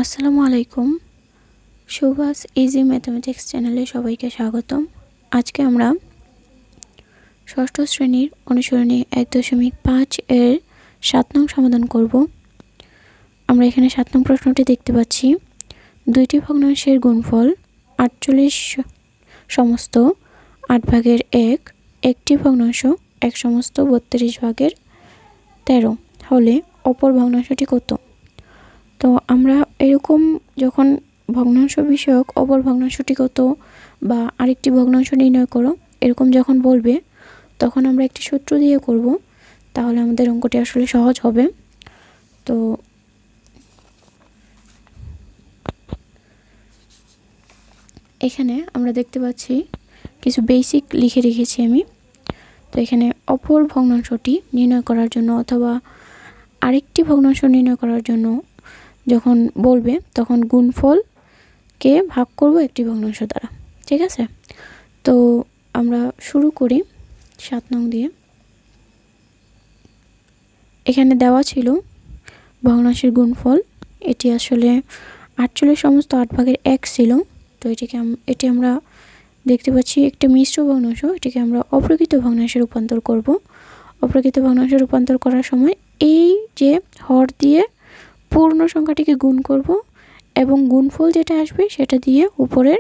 আসসালামু আলাইকুম। Subhash easy mathematics চ্যানেলে সবাইকে স্বাগতম। আজকে আমরা ষষ্ঠ শ্রেণীর অনুসরণী 1.5 এর 7 নং সমাধান করব। আমরা এখানে 7 নং প্রশ্নটি দেখতে পাচ্ছি। দুইটি ভগ্নাংশের গুণফল 48 সমস্ত 8 ভাগের 1, একটি ভগ্নাংশ 1 সমস্ত 32 ভাগের 13 হলে অপর ভগ্নাংশটি কত? তো আমরা এরকম যখন ভগ্নাংশ বিষয়ক অপর ভগ্নাংশটি কত বা আরেকটি ভগ্নাংশ নির্ণয় করো এরকম যখন বলবে তখন আমরা একটি সূত্র দিয়ে করব, তাহলে আমাদের অঙ্কটি আসলে সহজ হবে। তো এখানে আমরা দেখতে পাচ্ছি কিছু বেসিক লিখে রেখেছি আমি। তো এখানে অপর ভগ্নাংশটি নির্ণয় করার জন্য অথবা আরেকটি ভগ্নাংশ নির্ণয় করার জন্য যখন বলবে তখন গুণফলকে ভাগ করব একটি ভগ্নাংশ দ্বারা। ঠিক আছে, তো আমরা শুরু করি 7 নং দিয়ে। এখানে দেওয়া ছিল ভগ্নাংশের গুণফল, এটি আসলে 48 সমস্ত 8 ভাগের 1 ছিল। তো এটি আমরা দেখতে পাচ্ছি একটা মিশ্র ভগ্নাংশ, এটিকে আমরা অপ্রকৃত ভগ্নাংশে রূপান্তর করব। অপ্রকৃত ভগ্নাংশে রূপান্তর করার সময় এই যে হর দিয়ে পূর্ণ সংখ্যাটিকে গুণ করব এবং গুণফল যেটা আসবে সেটা দিয়ে উপরের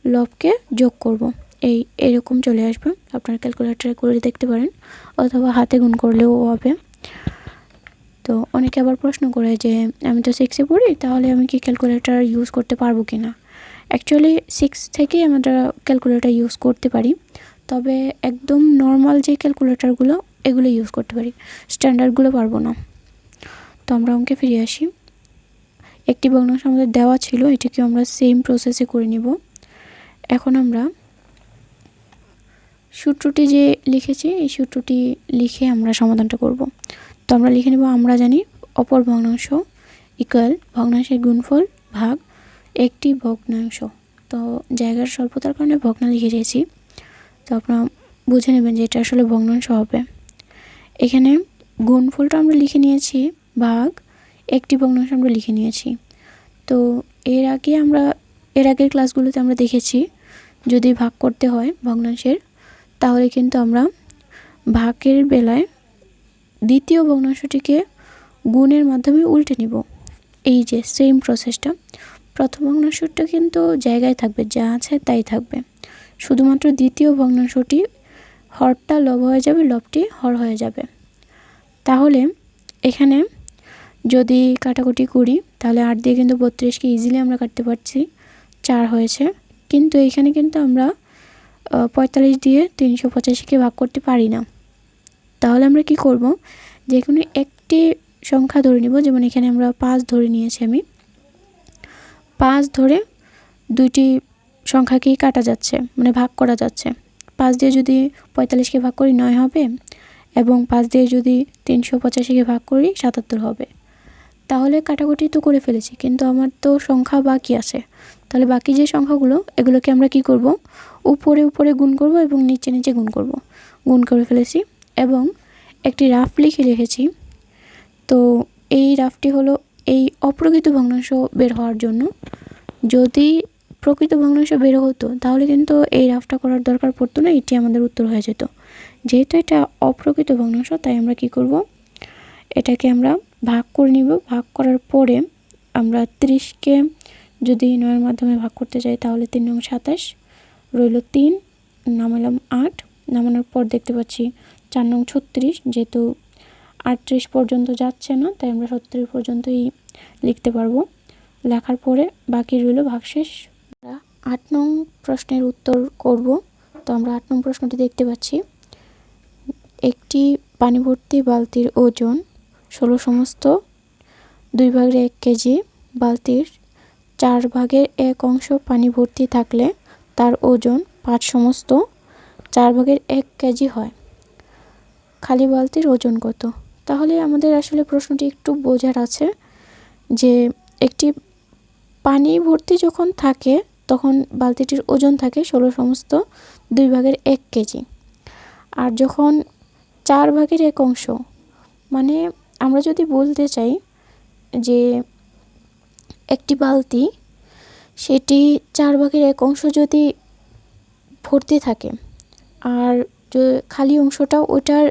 লবকে যোগ করব। এরকম চলে আসবে। আপনারা ক্যালকুলেটরে করে দেখতে পারেন অথবা হাতে গুণ করলেও হবে। তো অনেকে আবার প্রশ্ন করে যে আমি তো 6-এ পড়ি, তাহলে আমি কি ক্যালকুলেটর ইউজ করতে পারবো কি না? অ্যাকচুয়ালি 6 থেকেই আমরা ক্যালকুলেটর ইউজ করতে পারি, তবে একদম নর্মাল যে ক্যালকুলেটরগুলো এগুলো ইউজ করতে পারি, স্ট্যান্ডার্ডগুলো পারবো না। তো আমরা অঙ্কে ফিরে আসি। একটি ভগ্নাংশ আমাদের দেওয়া ছিল, এটিকে আমরা সেম প্রসেসে করে নিব। এখন আমরা সূত্রটি যে লিখেছি এই সূত্রটি লিখে আমরা সমাধানটা করব। তো আমরা লিখে নেব, আমরা জানি অপর ভগ্নাংশ ইকুয়াল ভগ্নাংশের গুণফল ভাগ একটি ভগ্নাংশ। তো জায়গার স্বল্পতার কারণে ভগ্না লিখে দিয়েছি, তো আপনারা বুঝে নেবেন যে এটা আসলে ভগ্নাংশ হবে। এখানে গুণফলটা আমরা লিখে নিয়েছি ভাগ একটি ভগ্নাংশ আমরা লিখে নিয়েছি। তো এর আগের ক্লাসগুলোতে আমরা দেখেছি যদি ভাগ করতে হয় ভগ্নাংশের, তাহলে কিন্তু আমরা ভাগের বেলায় দ্বিতীয় ভগ্নাংশটিকে গুণের মাধ্যমে উল্টে নিব। এই যে সেম প্রসেসটা, প্রথম ভগ্নাংশটা কিন্তু জায়গায় থাকবে, যা আছে তাই থাকবে, শুধুমাত্র দ্বিতীয় ভগ্নাংশটি হরটা লব হয়ে যাবে, লবটি হর হয়ে যাবে। তাহলে এখানে যদি কাটাকুটি করি তাহলে 8 দিয়ে কিন্তু 32কে ইজিলি আমরা কাটতে পারছি, 4 হয়েছে। কিন্তু এখানে কিন্তু আমরা 45 দিয়ে 385কে ভাগ করতে পারি না। তাহলে আমরা কি করব, যে কোনো একটি সংখ্যা ধরে নিব। যেমন এখানে আমরা 5 ধরে নিয়েছি, আমি 5 ধরে দুইটি সংখ্যাকেই কাটা যাচ্ছে, মানে ভাগ করা যাচ্ছে। 5 দিয়ে যদি 45কে ভাগ করি 9 হবে এবং 5 দিয়ে যদি 385কে ভাগ করি 77 হবে। তাহলে কাটাকুটি তো করে ফেলেছি, কিন্তু আমার তো সংখ্যা বাকি আছে। তাহলে বাকি যে সংখ্যাগুলো এগুলোকে আমরা কি করব, উপরে উপরে গুণ করব এবং নিচে নিচে গুণ করব। গুণ করে ফেলেছি এবং একটি রাফ লিখে রেখেছি। তো এই রাফটি হলো এই অপ্রকৃত ভগ্নাংশ বের হওয়ার জন্য। যদি প্রকৃত ভগ্নাংশ বের হতো তাহলে কিন্তু এই রাফটা করার দরকার পড়তো না, এটি আমাদের উত্তর হয়ে যেত। যেহেতু এটা অপ্রকৃত ভগ্নাংশ তাই আমরা কি করব, এটাকে আমরা ভাগ করে নিব। ভাগ করার পরে আমরা 30কে যদি 9-এর মাধ্যমে ভাগ করতে যাই তাহলে 3 নং 27 রইল 3, নামালাম 8, নামানোর পর দেখতে পাচ্ছি 4 নং 36, যেহেতু 38 পর্যন্ত যাচ্ছে না তাই আমরা 70 পর্যন্তই লিখতে পারবো। লেখার পরে বাকি রইল ভাগশেষ। আমরা 8 নং প্রশ্নের উত্তর করব। তো আমরা 8 নং প্রশ্নটি দেখতে পাচ্ছি, একটি পানি ভর্তি বালতির ওজন 16 সমস্ত 2 ভাগের 1 কেজি। বালতির 4 ভাগের 1 অংশ পানি ভর্তি থাকলে তার ওজন 5 সমস্ত 4 ভাগের 1 কেজি হয়। খালি বালতির ওজন কত? তাহলে আমাদের আসলে প্রশ্নটি একটু বোঝার আছে যে একটি পানি ভর্তি যখন থাকে তখন বালতিটির ওজন থাকে 16 সমস্ত 2 ভাগের 1 কেজি। আর যখন 4 ভাগের 1 অংশ, মানে আমরা যদি বলতে চাই যে একটি বালতি সেটি 4/1 যদি ভর্তি থাকে আর খালি অংশটা ওটার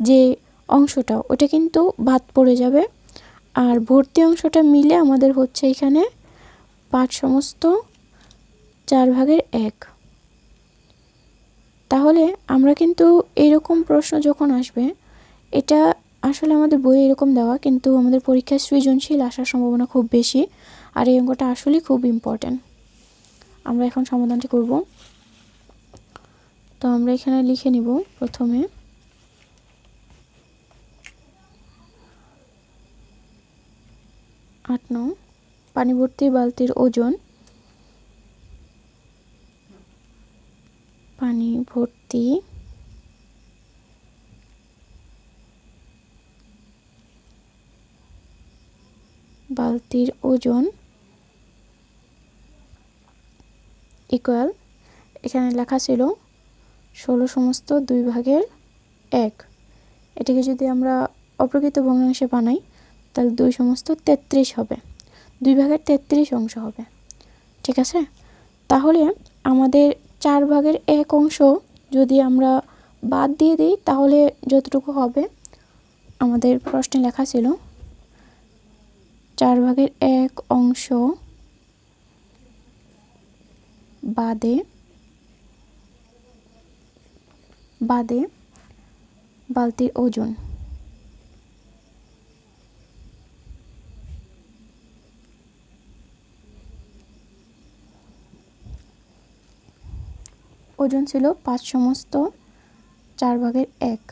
যে অংশটা ওটা কিন্তু বাদ পড়ে যাবে, আর ভর্তি অংশটা মিলে আমাদের হচ্ছে এখানে 5/4। তাহলে আমরা কিন্তু এরকম প্রশ্ন যখন আসবে, এটা আসলে আমাদের বইয়ে এরকম দেওয়া, কিন্তু আমাদের পরীক্ষায় সৃজনশীল আসার সম্ভাবনা খুব বেশি, আর এই অঙ্কটা আসলেই খুব ইম্পর্ট্যান্ট। আমরা এখন সমাধানটি করব। তো আমরা এখানে লিখে নিব প্রথমে 8 নং পানি ভর্তি বালতির ওজন, পানি ভর্তি বালতির ওজন ইকুয়াল, এখানে লেখা ছিল 16/2/1। এটাকে যদি আমরা অপ্রকৃত ভগ্নাংশে বানাই তাহলে 2/33 হবে, 2/33 অংশ হবে। ঠিক আছে, তাহলে আমাদের 4/1 অংশ যদি আমরা বাদ দিয়ে দিই তাহলে যতটুকু হবে, আমাদের প্রশ্নে লেখা ছিল 4/1 অংশ বাদে বালতির ওজন। ওজন ছিল 5/4।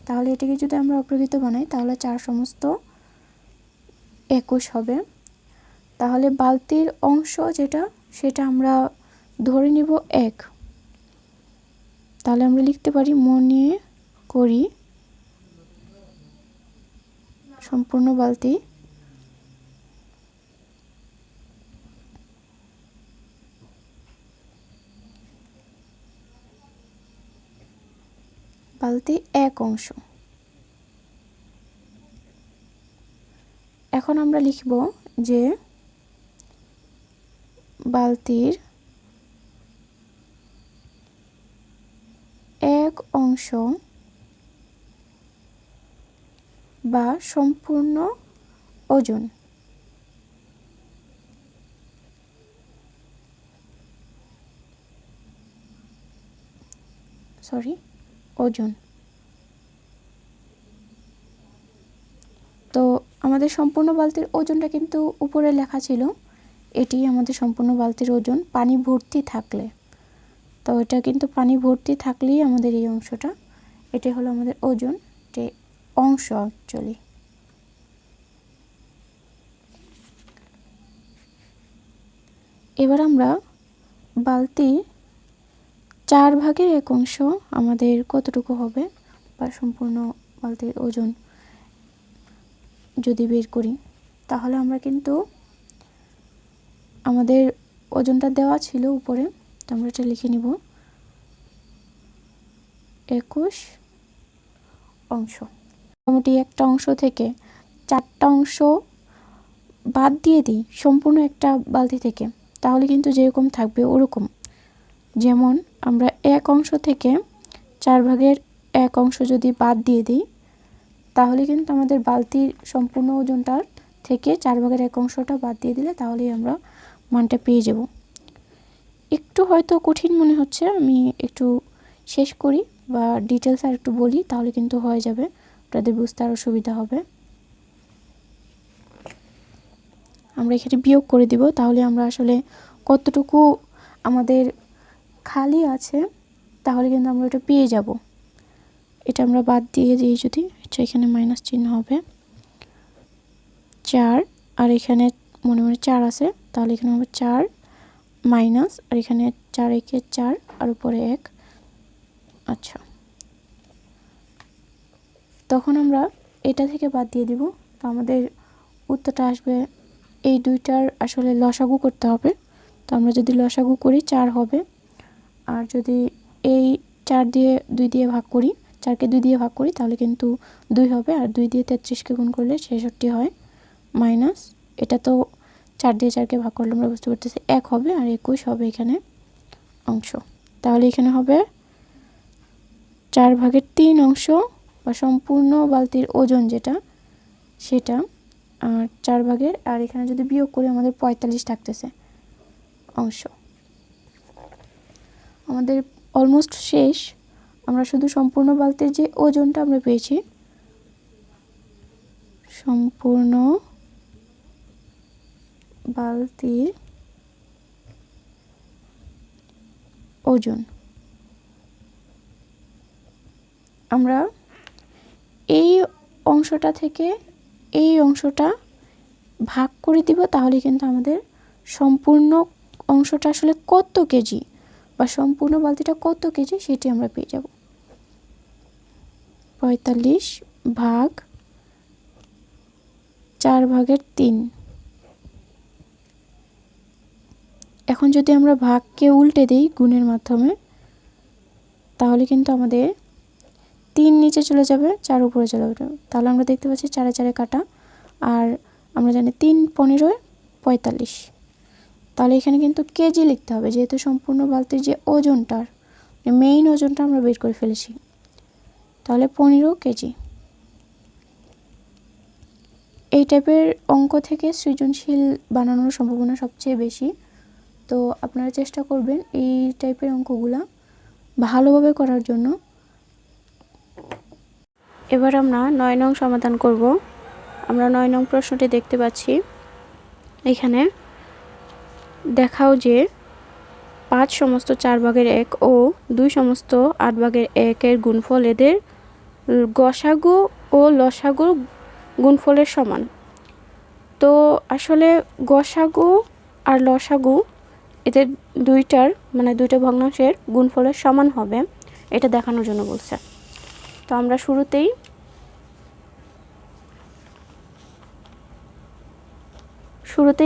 তাহলে এটাকে যদি আমরা অপ্রকৃত বানাই তাহলে 4/21 হবে। তাহলে বালতির অংশ যেটা সেটা আমরা ধরে নিব 1। তাহলে আমরা লিখতে পারি মনে করি সম্পূর্ণ বালতি বালতি 1 অংশ। এখন আমরা লিখব যে বালতির 1 অংশ বা সম্পূর্ণ ওজন। ওজন। তো আমাদের সম্পূর্ণ বালতির ওজনটা কিন্তু উপরে লেখা ছিল, এটি আমাদের সম্পূর্ণ বালতির ওজন পানি ভর্তি থাকলে। তো এটা কিন্তু পানি ভর্তি থাকলেই আমাদের এই অংশটা, এটা হলো আমাদের ওজন, যে অংশ অ্যাকচুয়ালি। এবার আমরা বালতির 4/1 অংশ আমাদের কতটুকু হবে বা সম্পূর্ণ বালতির ওজন যদি বের করি, তাহলে আমরা কিন্তু আমাদের ওজনটা দেওয়া ছিল উপরে, তো আমরা এটা লিখে নিব 21 অংশ। মোটামুটি একটা অংশ থেকে 4টা অংশ বাদ দিয়ে দিই সম্পূর্ণ একটা বালতি থেকে, তাহলে কিন্তু যেরকম থাকবে ওরকম। যেমন আমরা 1 অংশ থেকে 4/1 অংশ যদি বাদ দিয়ে দিই তাহলে কিন্তু আমাদের বালতির সম্পূর্ণ ওজনটার থেকে 4/1 অংশটা বাদ দিয়ে দিলে তাহলেই আমরা মানটা পেয়ে যাব। একটু হয়তো কঠিন মনে হচ্ছে, আমি একটু শেষ করি বা ডিটেলস আর একটু বলি, তাহলে কিন্তু হয়ে যাবে, আপনাদের বুঝতে আরও সুবিধা হবে। আমরা এখানে বিয়োগ করে দিব, তাহলে আমরা আসলে কতটুকু আমাদের খালি আছে তাহলে কিন্তু আমরা এটা পেয়ে যাব। এটা আমরা বাদ দিয়ে দিই যদি, এখানে মাইনাস চিহ্ন হবে 4, আর এখানে মনে মনে 4 আছে, তাহলে এখানে হবে 4 মাইনাস, আর এখানে 4 একে 4 আর উপরে 1। আচ্ছা, তখন আমরা এটা থেকে বাদ দিয়ে দিব, তো আমাদের উত্তরটা আসবে, এই দুইটার আসলে লসাগু করতে হবে। তো আমরা যদি লসাগু করি 4 হবে, আর যদি এই 4 দিয়ে 2 দিয়ে ভাগ করি, 4কে 2 দিয়ে ভাগ করি তাহলে কিন্তু 2 হবে, আর 2 দিয়ে 33কে গুণ করলে 66 হয়, মাইনাস এটা তো 4 দিয়ে 4 কে ভাগ করলে আমরা বুঝতে পারতেছি 1 হবে আর 21 হবে এখানে অংশ। তাহলে এখানে হবে 4 ভাগের 3 অংশ বা সম্পূর্ণ বালতির ওজন যেটা সেটা, আর 4 ভাগের, আর এখানে যদি বিয়োগ করি আমাদের 45 থাকতেছে অংশ। আমাদের অলমোস্ট শেষ। আমরা শুধু সম্পূর্ণ বালতির যে ওজনটা আমরা পেয়েছি, সম্পূর্ণ বালতির ওজন আমরা এই অংশটা থেকে এই অংশটা ভাগ করে দিব, তাহলে কিন্তু আমাদের সম্পূর্ণ অংশটা আসলে কত কেজি বা সম্পূর্ণ বালতিটা কত কেজি সেটি আমরা পেয়ে যাব। 45 ভাগ 4 ভাগের 3। এখন যদি আমরা ভাগকে উল্টে দিই গুণের মাধ্যমে, তাহলে কিন্তু আমাদের 3 নিচে চলে যাবে, 4 উপরে চলে যাবে। তাহলে আমরা দেখতে পাচ্ছি 4 এ 4 এ কাটা, আর আমরা জানি 3 15 45। তাহলে এখানে কিন্তু কেজি লিখতে হবে, যেহেতু সম্পূর্ণ বালতির যে ওজনটার মেইন ওজনটা আমরা বের করে ফেলেছি। তাহলে 15 কেজি। এই টাইপের অঙ্ক থেকে সৃজনশীল বানানোর সম্ভাবনা সবচেয়ে বেশি। তো আপনারা চেষ্টা করবেন এই টাইপের অঙ্কগুলা ভালোভাবে করার জন্য। এবার আমরা 9 নং সমাধান করব। আমরা 9 নং প্রশ্নটি দেখতে পাচ্ছি। এখানে দেখাও যে 5 সমস্ত 4 ভাগের 1 ও 2 সমস্ত 8 ভাগের 1 এর গুণফল এদের গসাগু ও লসাগু গুণফলের সমান। তো আসলে গসাগু আর লসাগু এদের দুইটা ভগ্নাংশের গুণফলের সমান হবে, এটা দেখানোর জন্য বলছে। তো আমরা শুরুতেই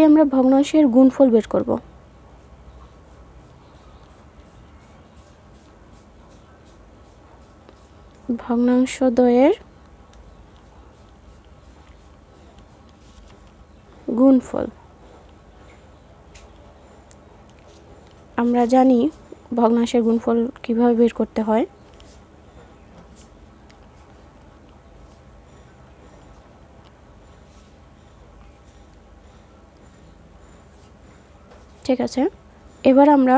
আমরা ভগ্নাংশের গুণফল বের করব। ভগ্নাংশদ্বয়ের গুণফল আমরা জানি ভগ্নাংশের গুণফল কিভাবে বের করতে হয়। ঠিক আছে, এবার আমরা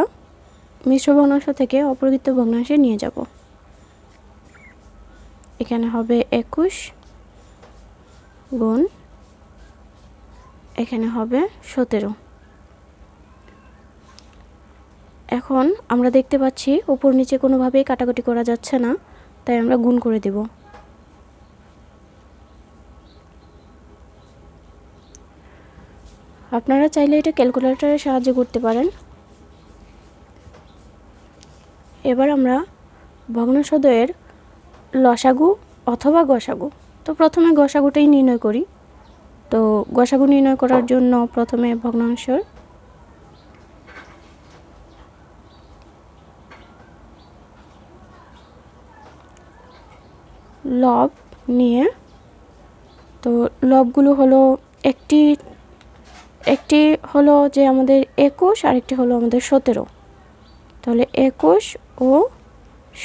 মিশ্র ভগ্নাংশ থেকে অপরকৃত ভগ্নাংশে নিয়ে যাব। এখানে হবে 21 গুণ, এখানে হবে 17। এখন আমরা দেখতে পাচ্ছি উপর নিচে কোনোভাবেই কাটাকুটি করা যাচ্ছে না, তাই আমরা গুণ করে দেব। আপনারা চাইলে এটা ক্যালকুলেটরের সাহায্যে করতে পারেন। এবার আমরা ভগ্নাংশদ্বয়ের লসাগু অথবা গসাগু, তো প্রথমে গসাগুটাই নির্ণয় করি। তো গসাগু নির্ণয় করার জন্য প্রথমে ভগ্নাংশের লব নিয়ে, তো লবগুলো হলো একটি হলো যে আমাদের 21 আর একটি হলো আমাদের 17। তাহলে 21 ও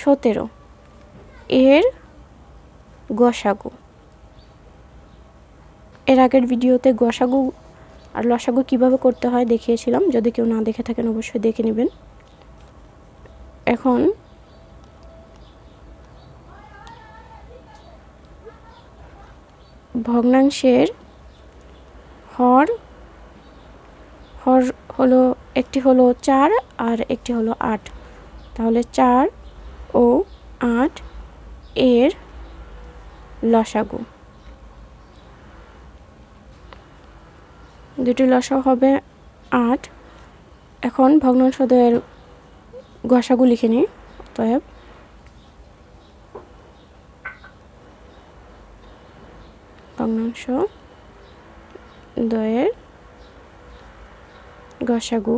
17 এর গসাগু। এর আগের ভিডিওতে গসাগু আর লসাগু কিভাবে করতে হয় দেখিয়েছিলাম, যদি কেউ না দেখে থাকেন অবশ্যই দেখে নেবেন। এখন ভগ্নাংশের হর হলো একটি হলো 4 আর একটি হলো 8। তাহলে 4 ও 8 এর লসাগু, দুটি লসাগু হবে 8। এখন ভগ্নাংশদ্বয়ের গসাগু লিখে নিই। অতএব ভগ্নাংশদ্বয়ের গসাগু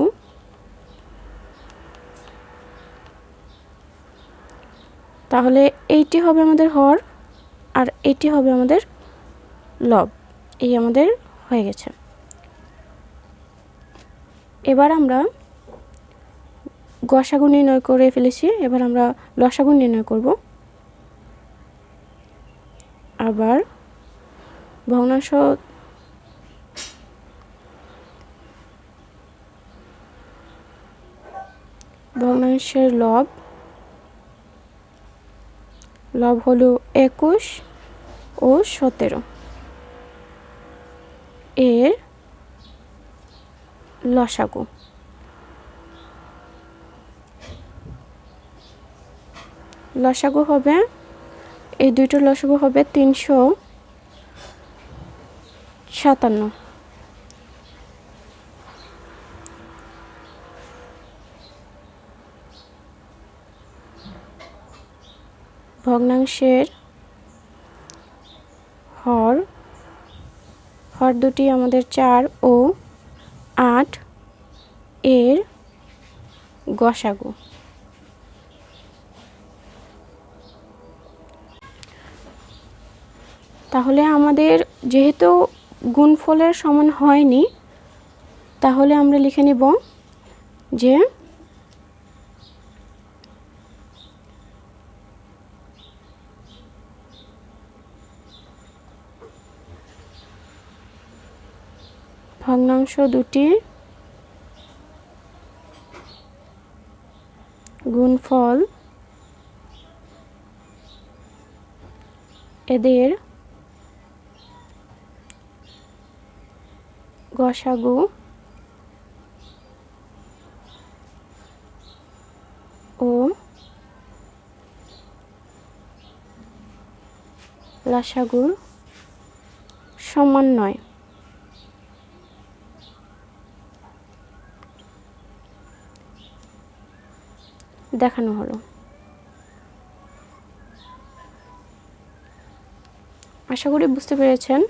তাহলে এইটি হবে আমাদের হর আর এটি হবে আমাদের লব। এই আমাদের হয়ে গেছে। এবার আমরা গসাগু নির্ণয় করে ফেলেছি, এবার আমরা লসাগু নির্ণয় করব। আবার ভগ্নাংশের লব হলো 21 ও 17 এর লসাগু। লসাগু হবে, এই দুইটার লসাগু হবে 357। ভগ্নাংশের হর দুটি আমাদের 4 ও 8 এর গসাগু। তাহলে আমাদের যেহেতু গুণফলের সমান হয়নি, তাহলে আমরা লিখে নিব যে ভগ্নাংশ দুটি গুণফল এদের গসাগু ও লসাগুর সমন্বয়। দেখানো হলো। আশা করি বুঝতে পেরেছেন।